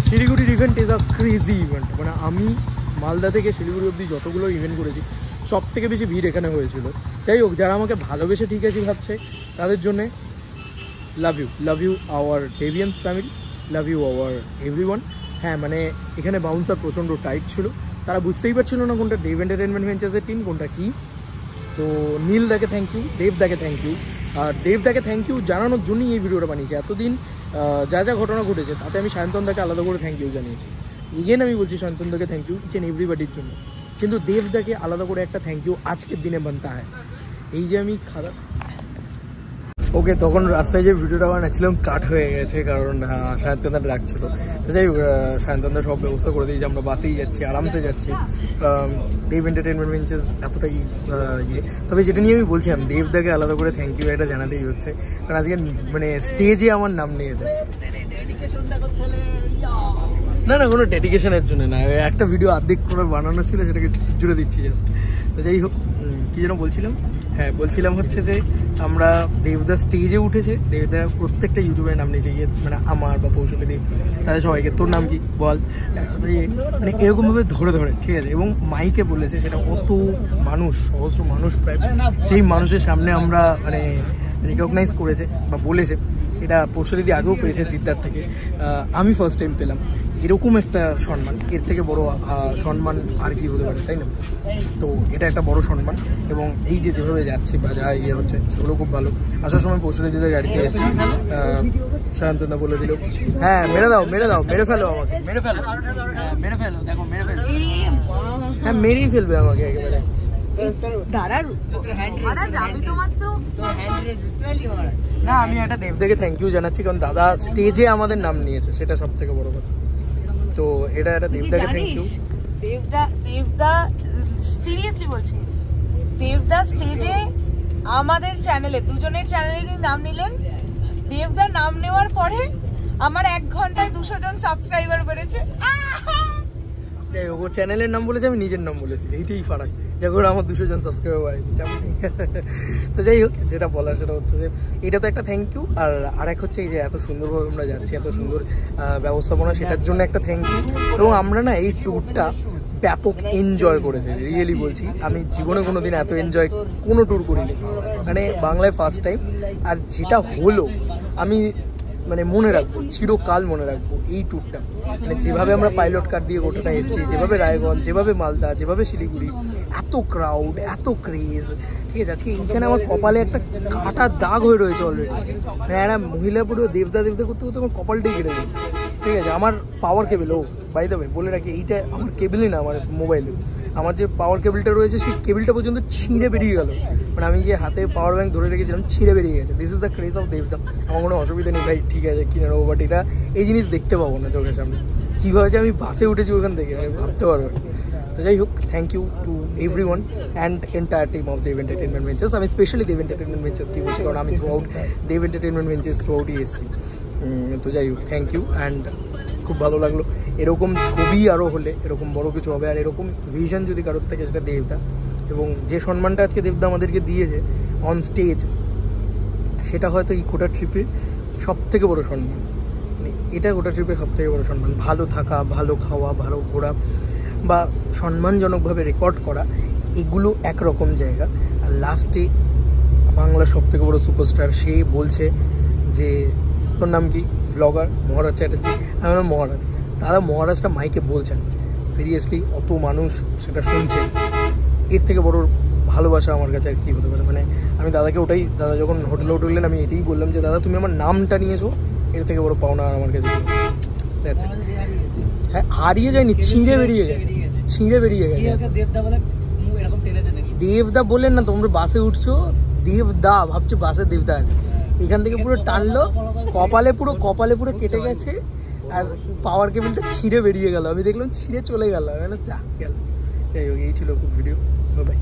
শিলিগুড়ির event is a crazy event. মানে আমি মালদা থেকে শিলিগুড়ি অবধি যতগুলো ইভেন্ট করেছি সব থেকে বেশি ভিড় এখানে হয়েছিল। যাই হোক, যারা আমাকে ভালোবেসে ঠিক আছে ভাবছে তাদের জন্যে love you our Devians family, love you our everyone. হ্যাঁ, মানে এখানে বাউন্সার প্রচণ্ড টাইট ছিল, তারা বুঝতেই পারছিল না কোনটা দেব এন্টারটেনমেন্ট ভেঞ্চার্সের টিম, কোনটা কী। তো নীল দাকে থ্যাংক ইউ, দেব দাকে থ্যাংক ইউ। আর দেব দাকে থ্যাংক ইউ জানানোর জন্যই এই ভিডিওটা বানিয়েছি। এতদিন যা যা ঘটনা ঘটেছে তাতে আমি সায়ন্তন দাকে আলাদা করে থ্যাংক ইউ জানিয়েছি। এগেন আমি বলছি সায়ন্তন দাকে থ্যাংক ইউ ইচ অ্যান্ড এভরিবাডির জন্য, কিন্তু দেব দাকে আলাদা করে একটা থ্যাংক ইউ আজকের দিনে বানতে হয়। এই যে আমি ওকে, তখন রাস্তায় যে ভিডিওটা বানাচ্ছিলাম কাট হয়ে গেছে, কারণ সায়ন্তনদা ডাকছিল। যাই হোক, সায়ন্তনদা সব ব্যবস্থা করে দিয়েছি, আমরা বাসেই যাচ্ছি, আরামসে যাচ্ছি। দেব এন্টারটেনমেন্ট ভেঞ্চার্স এতটাই ইয়ে। তবে যেটা নিয়ে আমি বলছিলাম, দেবদাকে আলাদা করে থ্যাংক ইউ এটা জানাতেই হচ্ছে, কারণ আজকে মানে স্টেজে আমার নাম নিয়েছে। না কোনো ডেডিকেশনের জন্য না, একটা ভিডিও অর্ধেক করে বানানো ছিল, সেটাকে জুড়ে দিচ্ছি জাস্ট। তো যাই হোক, কী যেন বলছিলাম, হ্যাঁ বলছিলাম হচ্ছে যে আমরা দেবদা স্টেজে উঠেছে, দেবদা প্রত্যেকটা ইউটিউবের নাম নিয়েছে, মানে আমার বা কৌশলী দেব, তাদের সবাইকে তোর নাম কি বল, মানে এরকমভাবে ধরে ঠিক আছে, এবং মাইকে বলেছে, সেটা অত মানুষ, সহস্র মানুষ প্রায়, সেই মানুষের সামনে আমরা মানে রিকগনাইজ করেছে বা বলেছে। এটা কৌশলীদি আগেও পেয়েছে জিদ্দার থেকে, আমি ফার্স্ট টাইম পেলাম এরকম একটা সম্মান। এর থেকে বড় সম্মান আর কি হতে পারে, তাই না? তো এটা একটা বড় সম্মান, এবং এই যে যেভাবে যাচ্ছি বা যা ইয়ে হচ্ছে সেগুলো খুব ভালো। আসার সময় কৌশলীদিদের গাড়িতে এসেছি, সায়ন্তনদা বলে দিল হ্যাঁ মেরে দাও মেরে ফেলো আমাকে, মেরে ফেলো দেখো মেরে ফেলো, হ্যাঁ মেরেই ফেলবে আমাকে একেবারে। না, আমি একটা দেবদাকে থ্যাংক ইউ জানাচ্ছি, কারণ দাদা স্টেজে আমাদের নাম নিয়েছে, সেটা সব থেকে বড় কথা। তো এটা একটা দেবদাকে থ্যাংক ইউ। দেবদা সিরিয়াসলি বলছি, দেবদা স্টেজে আমাদের চ্যানেলে, দুজনের চ্যানেলেরই নাম নিলেন। দেবদা নাম নেওয়ার পরে আমার 1 ঘন্টায় 200 জন সাবস্ক্রাইবার বেড়েছে। ও চ্যানেলের নাম বলেছে, আমি নিজের নাম বলেছি, এইটাই ফারাক। যখন আমার 200 জন সাবস্ক্রাইবার বাড়িয়েছে চাপ নেই। তো যাই হোক, যেটা বলার সেটা হচ্ছে যে এটা তো একটা থ্যাংক ইউ, আর এক হচ্ছে এই যে এত সুন্দরভাবে আমরা যাচ্ছি, এত সুন্দর ব্যবস্থাপনা, সেটার জন্য একটা থ্যাংক ইউ। এবং আমরা না এই ট্যুরটা ব্যাপক এনজয় করেছি, রিয়েলি বলছি। আমি জীবনে কোনোদিন এত এনজয় কোনো ট্যুর করিনি, মানে বাংলায় ফার্স্ট টাইম। আর যেটা হলো আমি মানে মনে রাখবো, চিরকাল মনে রাখবো এই ট্যুরটা। মানে যেভাবে আমরা পাইলট কার দিয়ে গোটাটা এসেছি, যেভাবে রায়গঞ্জ, যেভাবে মালদা, যেভাবে শিলিগুড়ি, এত ক্রাউড, এত ক্রেজ, ঠিক আছে। আজকে এইখানে আমার কপালে একটা কাটার দাগ হয়ে রয়েছে অলরেডি, মানে একটা মহিলা পুরো দেবদা করতে করতে আমার কপালটাই কেটে দিয়েছে, ঠিক আছে। আমার power cable, by the way বলে রাখি, এইটা আমার কেবেলই না, আমার মোবাইলে আমার যে পাওয়ার কেবেলটা রয়েছে সেই কেবেলটা পর্যন্ত ছিঁড়ে বেরিয়ে গেল। মানে আমি যে হাতে পাওয়ার ব্যাংক ধরে রেখেছিলাম ছিঁড়ে বেরিয়ে গেছে। This is the craze of দেবদা। আমার কোনো অসুবিধা নেই ভাই, ঠিক আছে কিনে নেবো, বাট এটা এই জিনিস দেখতে পাবো না চোখের সামনে। কীভাবে যে আমি বাসে উঠেছি ওখান থেকে, আমি ভাবতে পারবো না। তো যাই হোক, thank you to everyone and entire team of Dev Entertainment Ventures. আমি স্পেশালি দেব এন্টারটেনমেন্ট ভেঞ্চার্স কি বলছি, কারণ আমি দেব এন্টারটেনমেন্ট ভেঞ্চার্স থ্রুআউটই এসেছি। তো যাই হোক, থ্যাংক ইউ, অ্যান্ড খুব ভালো লাগলো। এরকম ছবি আরও হলে এরকম বড় কিছু হবে, আর এরকম ভিশন যদি কারোর থেকে, সেটা দেবদা। এবং যে সম্মানটা আজকে দেবদা আমাদেরকে দিয়েছে অন স্টেজ, সেটা হয়তো এই গোটা ট্রিপে সব থেকে বড়ো সম্মান। মানে এটা গোটা ট্রিপের সব থেকে বড়ো সম্মান। ভালো থাকা, ভালো খাওয়া, ভালো ঘোরা, বা সম্মানজনকভাবে রেকর্ড করা, এগুলো একরকম জায়গা। আর লাস্টে বাংলার সব থেকে বড়ো সুপারস্টার, সে বলছে যে তোর নাম কি, ব্লগার মহারাজ চ্যাটার্জি। আমি বললাম মহারাজ। দাদা মহারাজটা মাইকে বলছেন, সিরিয়াসলি অত মানুষ সেটা শুনছে, এর থেকে বড় ভালোবাসা আমার কাছে আর কী হতে পারে। মানে আমি দাদাকে দাদা যখন হোটেলে উঠলেন, আমি এটাই বললাম যে দাদা তুমি আমার নামটা নিয়েছো, এর থেকে বড় পাওনা আমার কাছে। হ্যাঁ, হারিয়ে যায়নি, ছিঁড়ে বেরিয়ে গেছে। দেবদা বললেন না, তোমরা বাসে উঠছো, দেবদা ভাবছো বাসে দেবদা আছে, এখান থেকে পুরো টানলো, কপালে পুরো কেটে গেছে, আর পাওয়ার কেবিলটা ছিঁড়ে বেরিয়ে গেল। আমি দেখলাম ছিঁড়ে চলে গেল, যা গেল। যাই হোক, এই ছিল খুব ভিডিও। বাই।